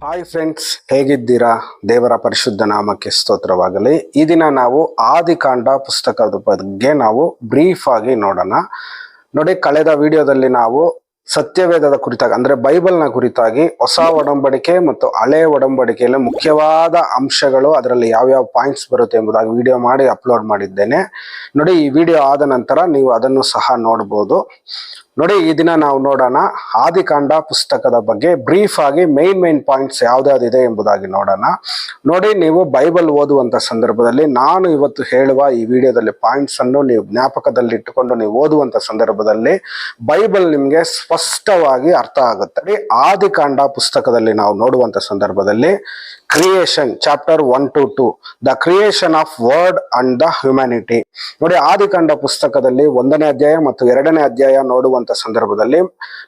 Hi friends, ಹೇಗಿದ್ದೀರಾ? ದೇವರ ಪರಿಶುದ್ಧ ನಾಮಕ್ಕೆ ಸ್ತೋತ್ರವಾಗಲಿ. ಈ ದಿನ ನಾವು ಆದಿಕಾಂಡ ಪುಸ್ತಕದ ಬಗ್ಗೆ ನಾವು ಬ್ರೀಫ್ ಆಗಿ ನೋಡೋಣ. ನೋಡಿ, ಕಳೆದ ವಿಡಿಯೋದಲ್ಲಿ ನಾವು ಸತ್ಯವೇದದ ಕುರಿತಾಗಿ ಅಂದ್ರೆ ಬೈಬಲ್ನ ಕುರಿತಾಗಿ ಹೊಸ ಒಡಂಬಡಿಕೆ ಮತ್ತು ಹಳೆ ಒಡಂಬಡಿಕೆಯಲ್ಲಿ ಮುಖ್ಯವಾದ ಅಂಶಗಳು, ಅದರಲ್ಲಿ ಯಾವ್ಯಾವ ಪಾಯಿಂಟ್ಸ್ ಬರುತ್ತೆ ಎಂಬುದಾಗಿ ವಿಡಿಯೋ ಮಾಡಿ ಅಪ್ಲೋಡ್ ಮಾಡಿದ್ದೇನೆ. ನೋಡಿ, ಈ ವಿಡಿಯೋ ಆದ ನಂತರ ನೀವು ಅದನ್ನು ಸಹ ನೋಡ್ಬೋದು. ನೋಡಿ, ಈ ದಿನ ನಾವು ನೋಡೋಣ ಆದಿಕಾಂಡ ಪುಸ್ತಕದ ಬಗ್ಗೆ ಬ್ರೀಫ್ ಆಗಿ ಮೈನ್ ಪಾಯಿಂಟ್ಸ್ ಯಾವ್ದಾವ್ದಿದೆ ಎಂಬುದಾಗಿ ನೋಡೋಣ. ನೋಡಿ, ನೀವು ಬೈಬಲ್ ಓದುವಂತ ಸಂದರ್ಭದಲ್ಲಿ ನಾನು ಇವತ್ತು ಹೇಳುವ ಈ ವಿಡಿಯೋದಲ್ಲಿ ಪಾಯಿಂಟ್ಸ್ ಅನ್ನು ನೀವು ಜ್ಞಾಪಕದಲ್ಲಿ ಇಟ್ಟುಕೊಂಡು ನೀವು ಓದುವಂತ ಸಂದರ್ಭದಲ್ಲಿ ಬೈಬಲ್ ನಿಮ್ಗೆ ಸ್ಪಷ್ಟವಾಗಿ ಅರ್ಥ ಆಗುತ್ತೆ. ಆದಿಕಾಂಡ ಪುಸ್ತಕದಲ್ಲಿ ನಾವು ನೋಡುವಂತ ಸಂದರ್ಭದಲ್ಲಿ creation chapter 1 to 2, the creation of word and the humanity. ನೋಡಿ, ಆದಿಕಾಂಡ ಪುಸ್ತಕದಲ್ಲಿ 1ನೇ ಅಧ್ಯಾಯ ಮತ್ತು 2ನೇ ಅಧ್ಯಾಯ ನೋಡುವಂತ ಸಂದರ್ಭದಲ್ಲಿ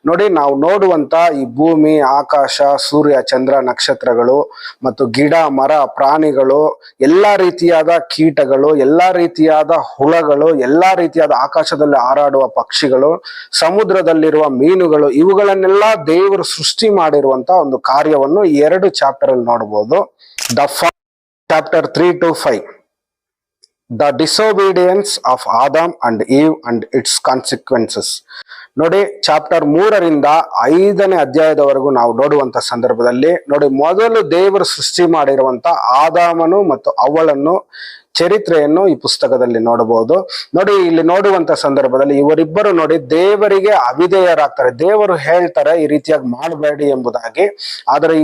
ನೋಡಿ, ನಾವು ನೋಡುವಂತ ಈ ಭೂಮಿ, ಆಕಾಶ, ಸೂರ್ಯ, ಚಂದ್ರ, ನಕ್ಷತ್ರಗಳು ಮತ್ತು ಗಿಡ, ಮರ, ಪ್ರಾಣಿಗಳು, ಎಲ್ಲಾ ರೀತಿಯಾದ ಕೀಟಗಳು, ಎಲ್ಲಾ ರೀತಿಯಾದ ಹುಳಗಳು, ಎಲ್ಲಾ ರೀತಿಯಾದ ಆಕಾಶದಲ್ಲಿ ಹಾರಾಡುವ ಪಕ್ಷಿಗಳು, ಸಮುದ್ರದಲ್ಲಿರುವ ಮೀನುಗಳು, ಇವುಗಳನ್ನೆಲ್ಲ ದೇವರು ಸೃಷ್ಟಿ ಮಾಡಿರುವಂತ ಒಂದು ಕಾರ್ಯವನ್ನು 2 ಚಾಪ್ಟರ್ ಅಲ್ಲಿ ನೋಡಬಹುದು. The chapter 3 to 5, the disobedience of Adam and Eve and its consequences. ನೋಡಿ, ಚಾಪ್ಟರ್ 3ರಿಂದ 5ನೇ ಅಧ್ಯಾಯದವರೆಗೂ ನಾವು ನೋಡುವಂತ ಸಂದರ್ಭದಲ್ಲಿ ನೋಡಿ, ಮೊದಲು ದೇವರು ಸೃಷ್ಟಿ ಮಾಡಿರುವಂತ ಆದಾಮನು ಮತ್ತು ಅವಳನ್ನು ಚರಿತ್ರೆಯನ್ನು ಈ ಪುಸ್ತಕದಲ್ಲಿ ನೋಡಬಹುದು. ನೋಡಿ, ಇಲ್ಲಿ ನೋಡುವಂತ ಸಂದರ್ಭದಲ್ಲಿ ಇವರಿಬ್ಬರು ನೋಡಿ ದೇವರಿಗೆ ಅವಿಧೇಯರಾಗ್ತಾರೆ. ದೇವರು ಹೇಳ್ತಾರೆ ಈ ರೀತಿಯಾಗಿ ಮಾಡಬೇಡಿ ಎಂಬುದಾಗಿ, ಆದರೆ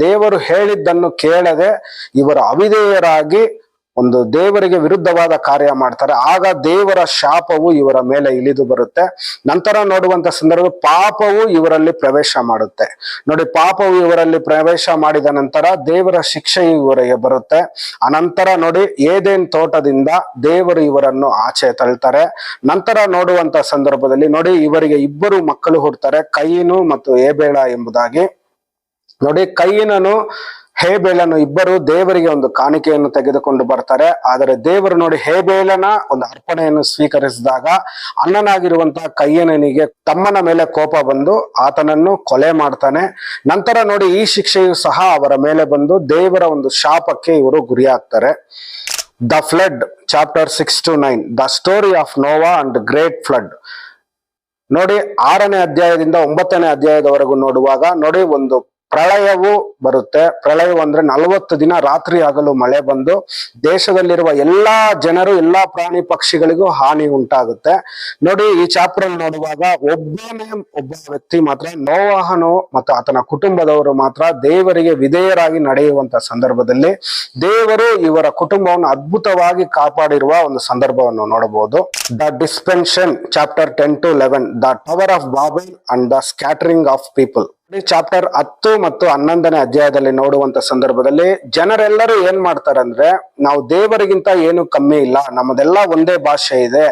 ದೇವರು ಹೇಳಿದ್ದನ್ನು ಕೇಳದೆ ಇವರು ಅವಿಧೇಯರಾಗಿ ಒಂದು ದೇವರಿಗೆ ವಿರುದ್ಧವಾದ ಕಾರ್ಯ ಮಾಡ್ತಾರೆ. ಆಗ ದೇವರ ಶಾಪವು ಇವರ ಮೇಲೆ ಇಳಿದು ಬರುತ್ತೆ. ನಂತರ ನೋಡುವಂತ ಸಂದರ್ಭ ಪಾಪವು ಇವರಲ್ಲಿ ಪ್ರವೇಶ ಮಾಡುತ್ತೆ. ನೋಡಿ, ಪಾಪವು ಇವರಲ್ಲಿ ಪ್ರವೇಶ ಮಾಡಿದ ನಂತರ ದೇವರ ಶಿಕ್ಷೆಯು ಇವರಿಗೆ ಬರುತ್ತೆ. ಅನಂತರ ನೋಡಿ, ಏದೇನ್ ತೋಟದಿಂದ ದೇವರು ಇವರನ್ನು ಆಚೆ ತಳ್ತಾರೆ. ನಂತರ ನೋಡುವಂತ ಸಂದರ್ಭದಲ್ಲಿ ನೋಡಿ, ಇವರಿಗೆ 2 ಮಕ್ಕಳು ಹುಡ್ತಾರೆ, ಕಯಿನು ಮತ್ತು ಹೇಬೇಳ ಎಂಬುದಾಗಿ. ನೋಡಿ, ಕಯಿನನು ಹೇಬೇಲನು ಇಬ್ಬರು ದೇವರಿಗೆ ಒಂದು ಕಾಣಿಕೆಯನ್ನು ತೆಗೆದುಕೊಂಡು ಬರ್ತಾರೆ. ಆದರೆ ದೇವರು ನೋಡಿ ಹೇಬೇಲನ ಒಂದು ಅರ್ಪಣೆಯನ್ನು ಸ್ವೀಕರಿಸಿದಾಗ ಅಣ್ಣನಾಗಿರುವಂತಹ ಕಯ್ಯನನಿಗೆ ತಮ್ಮನ ಮೇಲೆ ಕೋಪ ಬಂದು ಆತನನ್ನು ಕೊಲೆ ಮಾಡ್ತಾನೆ. ನಂತರ ನೋಡಿ, ಈ ಶಿಕ್ಷೆಯು ಸಹ ಅವರ ಮೇಲೆ ಬಂದು ದೇವರ ಒಂದು ಶಾಪಕ್ಕೆ ಇವರು ಗುರಿಯಾಗ್ತಾರೆ. The flood chapter 6 to 9, the story of Noah and great flood. ನೋಡಿ, 6ನೇ ಅಧ್ಯಾಯದಿಂದ 9ನೇ ಅಧ್ಯಾಯದವರೆಗೂ ನೋಡುವಾಗ ನೋಡಿ, ಒಂದು ಪ್ರಳಯವು ಬರುತ್ತೆ. ಪ್ರಳಯವು ಅಂದ್ರೆ 40 ದಿನ ರಾತ್ರಿ ಹಗಲು ಮಳೆ ಬಂದು ದೇಶದಲ್ಲಿರುವ ಎಲ್ಲಾ ಜನರು, ಎಲ್ಲಾ ಪ್ರಾಣಿ ಪಕ್ಷಿಗಳಿಗೂ ಹಾನಿ ಉಂಟಾಗುತ್ತೆ. ನೋಡಿ, ಈ ಚಾಪ್ಟರ್ ಅಲ್ಲಿ ನೋಡುವಾಗ ಒಬ್ಬ ವ್ಯಕ್ತಿ ಮಾತ್ರ, ನೋವಾಹನು ಮತ್ತು ಆತನ ಕುಟುಂಬದವರು ಮಾತ್ರ ದೇವರಿಗೆ ವಿಧೇಯರಾಗಿ ನಡೆಯುವಂತ ಸಂದರ್ಭದಲ್ಲಿ ದೇವರು ಇವರ ಕುಟುಂಬವನ್ನು ಅದ್ಭುತವಾಗಿ ಕಾಪಾಡಿರುವ ಒಂದು ಸಂದರ್ಭವನ್ನು ನೋಡಬಹುದು. The dispersion chapter 10 to 11, the tower of Babel and the scattering of people. Chapter 10 ಮತ್ತು 11ನೇ ಅಧ್ಯಾಯದಲ್ಲಿ ನೋಡುವಂತ ಸಂದರ್ಭದಲ್ಲಿ ಜನರೆಲ್ಲರೂ ಏನ್ ಮಾಡ್ತಾರೆ ಅಂದ್ರೆ, ನಾವು ದೇವರಿಗಿಂತ ಏನು ಕಮ್ಮಿ ಇಲ್ಲ, ನಮ್ಮದೆಲ್ಲ ಒಂದೇ ಭಾಷೆ ಇದೆ,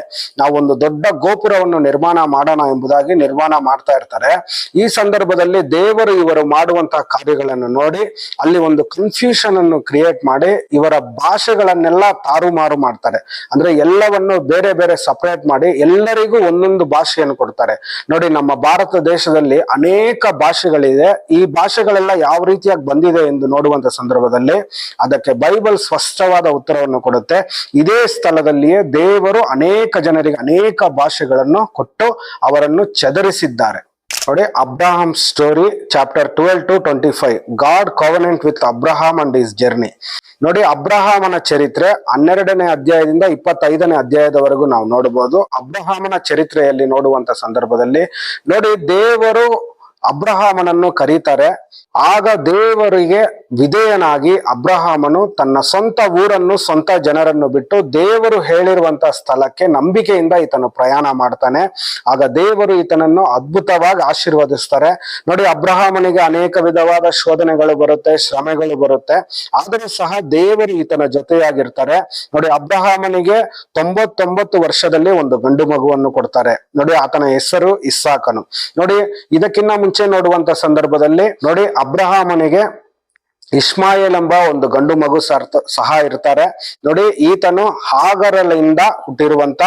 ನಾವು ಒಂದು ದೊಡ್ಡ ಗೋಪುರವನ್ನು ನಿರ್ಮಾಣ ಮಾಡೋಣ ಎಂಬುದಾಗಿ ನಿರ್ಮಾಣ ಮಾಡ್ತಾ ಇರ್ತಾರೆ. ಈ ಸಂದರ್ಭದಲ್ಲಿ ದೇವರು ಇವರು ಮಾಡುವಂತಹ ಕಾರ್ಯಗಳನ್ನು ನೋಡಿ ಅಲ್ಲಿ ಒಂದು ಕನ್ಫ್ಯೂಷನ್ ಅನ್ನು ಕ್ರಿಯೇಟ್ ಮಾಡಿ ಇವರ ಭಾಷೆಗಳನ್ನೆಲ್ಲ ತಾರುಮಾರು ಮಾಡ್ತಾರೆ. ಅಂದ್ರೆ ಎಲ್ಲವನ್ನು ಬೇರೆ ಬೇರೆ ಸಪರೇಟ್ ಮಾಡಿ ಎಲ್ಲರಿಗೂ ಒಂದೊಂದು ಭಾಷೆಯನ್ನು ಕೊಡ್ತಾರೆ. ನೋಡಿ, ನಮ್ಮ ಭಾರತ ದೇಶದಲ್ಲಿ ಅನೇಕ ಭಾಷೆಗಳಿದೆ. ಈ ಭಾಷೆಗಳೆಲ್ಲ ಯಾವ ರೀತಿಯಾಗಿ ಬಂದಿದೆ ಎಂದು ನೋಡುವಂತ ಸಂದರ್ಭದಲ್ಲಿ ಅದಕ್ಕೆ ಬೈಬಲ್ ಸ್ಪಷ್ಟವಾದ ಉತ್ತರವನ್ನು ಕೊಡುತ್ತೆ. ಇದೇ ಸ್ಥಳದಲ್ಲಿಯೇ ದೇವರು ಅನೇಕ ಜನರಿಗೆ ಅನೇಕ ಭಾಷೆಗಳನ್ನು ಕೊಟ್ಟು ಅವರನ್ನು ಚದರಿಸಿದ್ದಾರೆ. ನೋಡಿ, Abraham story chapter 12 to 25, God covenant with Abraham and his journey. ನೋಡಿ, ಅಬ್ರಹಾಮನ ಚರಿತ್ರೆ 12ನೇ ಅಧ್ಯಾಯದಿಂದ 25ನೇ ಅಧ್ಯಾಯದವರೆಗೂ ನಾವು ನೋಡಬಹುದು. ಅಬ್ರಹಾಮನ ಚರಿತ್ರೆಯಲ್ಲಿ ನೋಡುವಂತ ಸಂದರ್ಭದಲ್ಲಿ ನೋಡಿ, ದೇವರು ಅಬ್ರಹಾಮನನ್ನು ಕರೀತಾರೆ. ಆಗ ದೇವರಿಗೆ ವಿಧೇಯನಾಗಿ ಅಬ್ರಹಾಮನು ತನ್ನ ಸ್ವಂತ ಊರನ್ನು, ಸ್ವಂತ ಜನರನ್ನು ಬಿಟ್ಟು ದೇವರು ಹೇಳಿರುವಂತ ಸ್ಥಳಕ್ಕೆ ನಂಬಿಕೆಯಿಂದ ಈತನು ಪ್ರಯಾಣ ಮಾಡ್ತಾನೆ. ಆಗ ದೇವರು ಈತನನ್ನು ಅದ್ಭುತವಾಗಿ ಆಶೀರ್ವದಿಸ್ತಾರೆ. ನೋಡಿ, ಅಬ್ರಹಾಮನಿಗೆ ಅನೇಕ ವಿಧವಾದ ಶೋಧನೆಗಳು ಬರುತ್ತೆ, ಶ್ರಮೆಗಳು ಬರುತ್ತೆ, ಆದರೂ ಸಹ ದೇವರು ಈತನ ಜೊತೆಯಾಗಿರ್ತಾರೆ. ನೋಡಿ, ಅಬ್ರಹಾಮನಿಗೆ 99 ವರ್ಷದಲ್ಲಿ ಒಂದು ಗಂಡು ಮಗುವನ್ನು ಕೊಡ್ತಾರೆ. ನೋಡಿ, ಆತನ ಹೆಸರು ಇಸ್ಸಾಕನು. ನೋಡಿ, ಇದಕ್ಕಿಂತ ಮುಂಚೆ ನೋಡುವಂತ ಸಂದರ್ಭದಲ್ಲಿ ನೋಡಿ, ಅಬ್ರಹಾಮನಿಗೆ ಇಷ್ಮಾಯೇಲ್ ಎಂಬ ಒಂದು ಗಂಡು ಮಗು ಸಹ ಇರ್ತಾರೆ. ನೋಡಿ, ಈತನು ಹಾಗರಲಿಂದ ಹುಟ್ಟಿರುವಂತ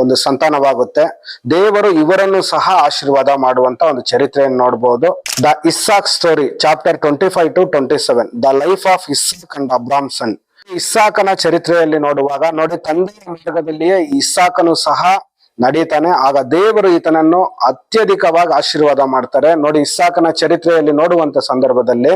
ಒಂದು ಸಂತಾನವಾಗುತ್ತೆ. ದೇವರು ಇವರನ್ನು ಸಹ ಆಶೀರ್ವಾದ ಮಾಡುವಂತ ಒಂದು ಚರಿತ್ರೆಯನ್ನು ನೋಡಬಹುದು. The Isaac story, chapter 25 to 27, the life of Isaac and Abram son. ಇಸ್ಸಾಕನ ಚರಿತ್ರೆಯಲ್ಲಿ ನೋಡುವಾಗ ನೋಡಿ, ತಂದೆಯ ಮಾರ್ಗದಲ್ಲಿಯೇ ಇಸ್ಸಾಕನು ಸಹ ನಡೀತಾನೆ. ಆಗ ದೇವರು ಈತನನ್ನು ಅತ್ಯಧಿಕವಾಗಿ ಆಶೀರ್ವಾದ ಮಾಡ್ತಾರೆ. ನೋಡಿ, ಇಸ್ಸಾಕನ ಚರಿತ್ರೆಯಲ್ಲಿ ನೋಡುವಂತ ಸಂದರ್ಭದಲ್ಲಿ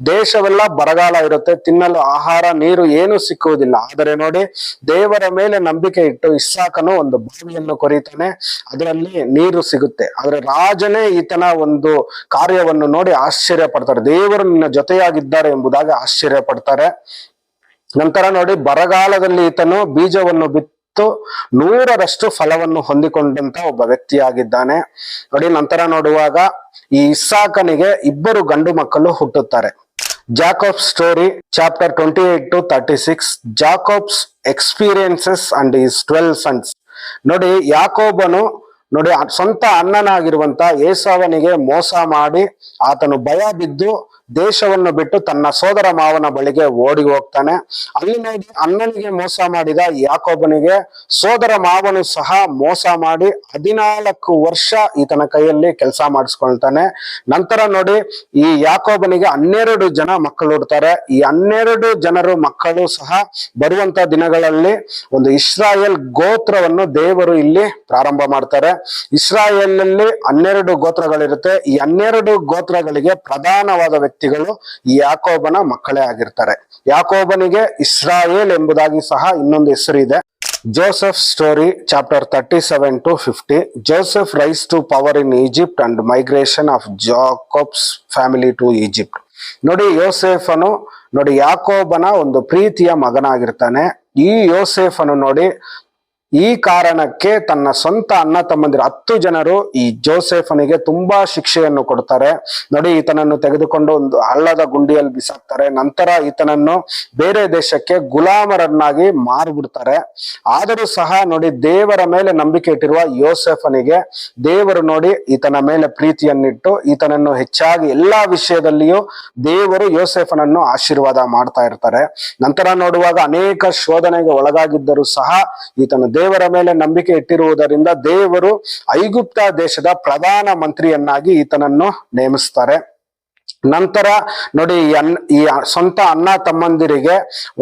ದೇಶವೆಲ್ಲ ಬರಗಾಲ ಇರುತ್ತೆ, ತಿನ್ನಲು ಆಹಾರ ನೀರು ಏನು ಸಿಕ್ಕುವುದಿಲ್ಲ. ಆದರೆ ನೋಡಿ, ದೇವರ ಮೇಲೆ ನಂಬಿಕೆ ಇಟ್ಟು ಇಸ್ಸಾಕನು ಒಂದು ಬಾವಿಯನ್ನು ಕೊರೀತಾನೆ, ಅದರಲ್ಲಿ ನೀರು ಸಿಗುತ್ತೆ. ಆದ್ರೆ ರಾಜನೇ ಈತನ ಒಂದು ಕಾರ್ಯವನ್ನು ನೋಡಿ ಆಶ್ಚರ್ಯ ಪಡ್ತಾರೆ. ದೇವರು ನಿನ್ನ ಜೊತೆಯಾಗಿದ್ದಾರೆ ಎಂಬುದಾಗಿ ಆಶ್ಚರ್ಯ ಪಡ್ತಾರೆ. ನಂತರ ನೋಡಿ, ಬರಗಾಲದಲ್ಲಿ ಈತನು ಬೀಜವನ್ನು ಬಿತ್ತು 100ರಷ್ಟು ಫಲವನ್ನು ಹೊಂದಿಕೊಂಡಂತ ಒಬ್ಬ ವ್ಯಕ್ತಿಯಾಗಿದ್ದಾನೆ. ನೋಡಿ, ನಂತರ ನೋಡುವಾಗ ಈ ಇಸ್ಸಾಕನಿಗೆ 2 ಗಂಡು ಮಕ್ಕಳು ಹುಟ್ಟುತ್ತಾರೆ. Jacob story, chapter 28 to 36, Jacob's experiences and his 12 sons. ನೋಡಿ, ಯಾಕೋಬನು ನೋಡಿ ಸ್ವಂತ ಅಣ್ಣನಾಗಿರುವಂತ ಏಸಾವನಿಗೆ ಮೋಸ ಮಾಡಿ ಆತನು ಭಯ ಬಿದ್ದು ದೇಶವನ್ನು ಬಿಟ್ಟು ತನ್ನ ಸೋದರ ಮಾವನ ಬಳಿಗೆ ಓಡಿ ಹೋಗ್ತಾನೆ. ಅಲ್ಲಿ ನೋಡಿ, ಅಣ್ಣನಿಗೆ ಮೋಸ ಮಾಡಿದ ಯಾಕೋಬನಿಗೆ ಸೋದರ ಮಾವನು ಸಹ ಮೋಸ ಮಾಡಿ 14 ವರ್ಷ ಈತನ ಕೈಯಲ್ಲಿ ಕೆಲಸ ಮಾಡಿಸ್ಕೊಳ್ತಾನೆ. ನಂತರ ನೋಡಿ, ಈ ಯಾಕೋಬನಿಗೆ 12 ಜನ ಮಕ್ಕಳು ಹುಡ್ತಾರೆ. ಈ 12 ಜನರು ಮಕ್ಕಳು ಸಹ ಬರುವಂತ ದಿನಗಳಲ್ಲಿ ಒಂದು ಇಸ್ರಾಯೇಲ್ ಗೋತ್ರವನ್ನು ದೇವರು ಇಲ್ಲಿ ಪ್ರಾರಂಭ ಮಾಡ್ತಾರೆ. ಇಸ್ರಾಯೇಲ್ ನಲ್ಲಿ 12 ಗೋತ್ರಗಳಿರುತ್ತೆ. ಈ 12 ಗೋತ್ರಗಳಿಗೆ ಪ್ರಧಾನವಾದ ವ್ಯಕ್ತಿಗಳು ಈ ಯಾಕೋಬನ ಮಕ್ಕಳೇ ಆಗಿರ್ತಾರೆ. ಯಾಕೋಬನಿಗೆ ಇಸ್ರಾಯೇಲ್ ಎಂಬುದಾಗಿ ಸಹ ಇನ್ನೊಂದು ಹೆಸರು ಇದೆ. Joseph story, chapter 37 to 50, Joseph rise to power in Egypt and migration of Jacob's family to Egypt. ನೋಡಿ, ಯೋಸೇಫನು ನೋಡಿ ಯಾಕೋಬನ ಒಂದು ಪ್ರೀತಿಯ ಮಗನಾಗಿರ್ತಾನೆ. ಈ ಯೋಸೇಫನು ನೋಡಿ ಈ ಕಾರಣಕ್ಕೆ ತನ್ನ ಸ್ವಂತ ಅಣ್ಣ ತಮ್ಮಂದಿರ 10 ಜನರು ಈ ಜೋಸೆಫನಿಗೆ ತುಂಬಾ ಶಿಕ್ಷೆಯನ್ನು ಕೊಡ್ತಾರೆ. ನೋಡಿ, ಈತನನ್ನು ತೆಗೆದುಕೊಂಡು ಒಂದು ಹಳ್ಳದ ಗುಂಡಿಯಲ್ಲಿ ಬಿಸಾಕ್ತಾರೆ. ನಂತರ ಈತನನ್ನು ಬೇರೆ ದೇಶಕ್ಕೆ ಗುಲಾಮರನ್ನಾಗಿ ಮಾರ್ಬಿಡ್ತಾರೆ. ಆದರೂ ಸಹ ನೋಡಿ, ದೇವರ ಮೇಲೆ ನಂಬಿಕೆ ಇಟ್ಟಿರುವ ಯೋಸೆಫನಿಗೆ ದೇವರು ನೋಡಿ ಈತನ ಮೇಲೆ ಪ್ರೀತಿಯನ್ನಿಟ್ಟು ಈತನನ್ನು ಹೆಚ್ಚಾಗಿ ಎಲ್ಲಾ ವಿಷಯದಲ್ಲಿಯೂ ದೇವರು ಯೋಸೆಫನನ್ನು ಆಶೀರ್ವಾದ ಮಾಡ್ತಾ ಇರ್ತಾರೆ. ನಂತರ ನೋಡುವಾಗ ಅನೇಕ ಶೋಧನೆಗೆ ಒಳಗಾಗಿದ್ದರೂ ಸಹ ಈತನು ದೇವರ ಮೇಲೆ ನಂಬಿಕೆ ಇಟ್ಟಿರುವುದರಿಂದ ದೇವರು ಐಗುಪ್ತ ದೇಶದ ಪ್ರಧಾನ ಮಂತ್ರಿಯನ್ನಾಗಿ ಈತನನ್ನು ನೇಮಿಸ್ತಾರೆ. ನಂತರ ನೋಡಿ, ಈ ಸ್ವಂತ ಅಣ್ಣ ತಮ್ಮಂದಿರಿಗೆ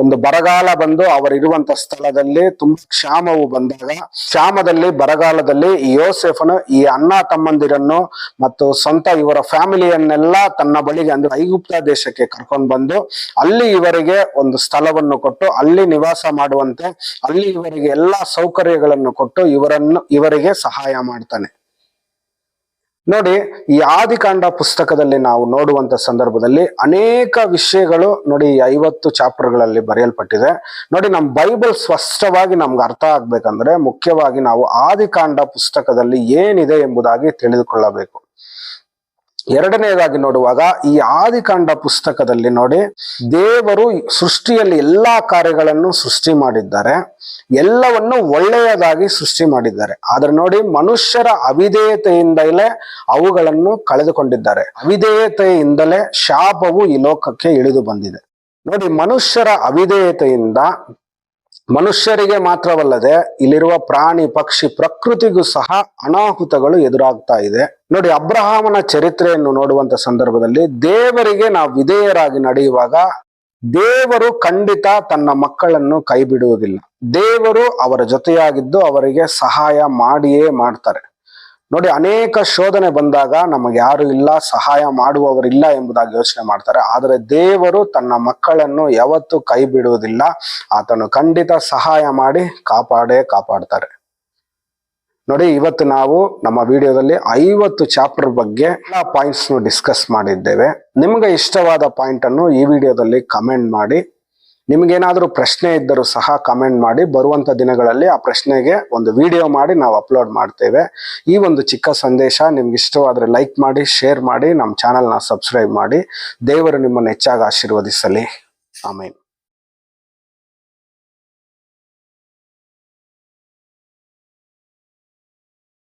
ಒಂದು ಬರಗಾಲ ಬಂದು ಅವರಿರುವಂತ ಸ್ಥಳದಲ್ಲಿ ತುಂಬಾ ಕ್ಷಾಮವು ಬಂದಾಗ, ಕ್ಷಾಮದಲ್ಲಿ ಬರಗಾಲದಲ್ಲಿ ಯೋಸೆಫನು ಈ ಅಣ್ಣ ತಮ್ಮಂದಿರನ್ನು ಮತ್ತು ಸ್ವಂತ ಇವರ ಫ್ಯಾಮಿಲಿಯನ್ನೆಲ್ಲ ತನ್ನ ಬಳಿಗೆ ಅಂದ್ರೆ ಐಗುಪ್ತ ದೇಶಕ್ಕೆ ಕರ್ಕೊಂಡು ಬಂದು ಅಲ್ಲಿ ಇವರಿಗೆ ಒಂದು ಸ್ಥಳವನ್ನು ಕೊಟ್ಟು ಅಲ್ಲಿ ನಿವಾಸ ಮಾಡುವಂತೆ ಅಲ್ಲಿ ಇವರಿಗೆ ಎಲ್ಲಾ ಸೌಕರ್ಯಗಳನ್ನು ಕೊಟ್ಟು ಇವರಿಗೆ ಸಹಾಯ ಮಾಡ್ತಾನೆ. ನೋಡಿ, ಈ ಆದಿಕಾಂಡ ಪುಸ್ತಕದಲ್ಲಿ ನಾವು ನೋಡುವಂತ ಸಂದರ್ಭದಲ್ಲಿ ಅನೇಕ ವಿಷಯಗಳು ನೋಡಿ 50 ಚಾಪ್ಟರ್ಗಳಲ್ಲಿ ಬರೆಯಲ್ಪಟ್ಟಿದೆ. ನೋಡಿ, ನಮ್ಮ ಬೈಬಲ್ ಸ್ಪಷ್ಟವಾಗಿ ನಮ್ಗೆ ಅರ್ಥ ಆಗ್ಬೇಕಂದ್ರೆ ಮುಖ್ಯವಾಗಿ ನಾವು ಆದಿಕಾಂಡ ಪುಸ್ತಕದಲ್ಲಿ ಏನಿದೆ ಎಂಬುದಾಗಿ ತಿಳಿದುಕೊಳ್ಳಬೇಕು. ಎರಡನೇದಾಗಿ ನೋಡುವಾಗ ಈ ಆದಿಕಾಂಡ ಪುಸ್ತಕದಲ್ಲಿ ನೋಡಿ, ದೇವರು ಸೃಷ್ಟಿಯಲ್ಲಿ ಎಲ್ಲಾ ಕಾರ್ಯಗಳನ್ನು ಸೃಷ್ಟಿ ಮಾಡಿದ್ದಾರೆ, ಎಲ್ಲವನ್ನು ಒಳ್ಳೆಯದಾಗಿ ಸೃಷ್ಟಿ ಮಾಡಿದ್ದಾರೆ. ಆದ್ರೆ ನೋಡಿ, ಮನುಷ್ಯರ ಅವಿಧೇಯತೆಯಿಂದಲೇ ಅವುಗಳನ್ನು ಕಳೆದುಕೊಂಡಿದ್ದಾರೆ. ಅವಿಧೇಯತೆಯಿಂದಲೇ ಶಾಪವು ಈ ಲೋಕಕ್ಕೆ ಇಳಿದು ಬಂದಿದೆ. ನೋಡಿ, ಮನುಷ್ಯರ ಅವಿಧೇಯತೆಯಿಂದ ಮನುಷ್ಯರಿಗೆ ಮಾತ್ರವಲ್ಲದೆ ಇಲ್ಲಿರುವ ಪ್ರಾಣಿ ಪಕ್ಷಿ ಪ್ರಕೃತಿಗೂ ಸಹ ಅನಾಹುತಗಳು ಎದುರಾಗ್ತಾ ಇದೆ. ನೋಡಿ, ಅಬ್ರಹಾಮನ ಚರಿತ್ರೆಯನ್ನು ನೋಡುವಂತ ಸಂದರ್ಭದಲ್ಲಿ ದೇವರಿಗೆ ನಾವು ವಿಧೇಯರಾಗಿ ನಡೆಯುವಾಗ ದೇವರು ಖಂಡಿತ ತನ್ನ ಮಕ್ಕಳನ್ನು ಕೈ ಬಿಡುವುದಿಲ್ಲ. ದೇವರು ಅವರ ಜೊತೆಯಾಗಿದ್ದು ಅವರಿಗೆ ಸಹಾಯ ಮಾಡಿಯೇ ಮಾಡ್ತಾರೆ. ನೋಡಿ, ಅನೇಕ ಶೋಧನೆ ಬಂದಾಗ ನಮಗೆ ಯಾರು ಇಲ್ಲ, ಸಹಾಯ ಮಾಡುವವರಿಲ್ಲ ಎಂಬುದಾಗಿ ಯೋಚನೆ ಮಾಡ್ತಾರೆ. ಆದರೆ ದೇವರು ತನ್ನ ಮಕ್ಕಳನ್ನು ಯಾವತ್ತೂ ಕೈ ಬಿಡುವುದಿಲ್ಲ. ಆತನು ಖಂಡಿತ ಸಹಾಯ ಮಾಡಿ ಕಾಪಾಡ್ತಾರೆ. ನೋಡಿ, ಇವತ್ತು ನಾವು ನಮ್ಮ ವಿಡಿಯೋದಲ್ಲಿ 50 ಚಾಪ್ಟರ್ ಬಗ್ಗೆ ಎಲ್ಲ ಪಾಯಿಂಟ್ಸ್ ಡಿಸ್ಕಸ್ ಮಾಡಿದ್ದೇವೆ. ನಿಮಗೆ ಇಷ್ಟವಾದ ಪಾಯಿಂಟ್ ಅನ್ನು ಈ ವಿಡಿಯೋದಲ್ಲಿ ಕಮೆಂಟ್ ಮಾಡಿ. ನಿಮ್ಗೇನಾದ್ರೂ ಪ್ರಶ್ನೆ ಇದ್ದರೂ ಸಹ ಕಮೆಂಟ್ ಮಾಡಿ. ಬರುವಂತ ದಿನಗಳಲ್ಲಿ ಆ ಪ್ರಶ್ನೆಗೆ ಒಂದು ವಿಡಿಯೋ ಮಾಡಿ ನಾವು ಅಪ್ಲೋಡ್ ಮಾಡ್ತೇವೆ. ಈ ಒಂದು ಚಿಕ್ಕ ಸಂದೇಶ ನಿಮ್ಗೆ ಇಷ್ಟವಾದ್ರೆ ಲೈಕ್ ಮಾಡಿ, ಶೇರ್ ಮಾಡಿ, ನಮ್ಮ ಚಾನೆಲ್ನ ಸಬ್ಸ್ಕ್ರೈಬ್ ಮಾಡಿ. ದೇವರು ನಿಮ್ಮನ್ನು ಹೆಚ್ಚಾಗಿ ಆಶೀರ್ವದಿಸಲಿ. ಆಮೇನ್.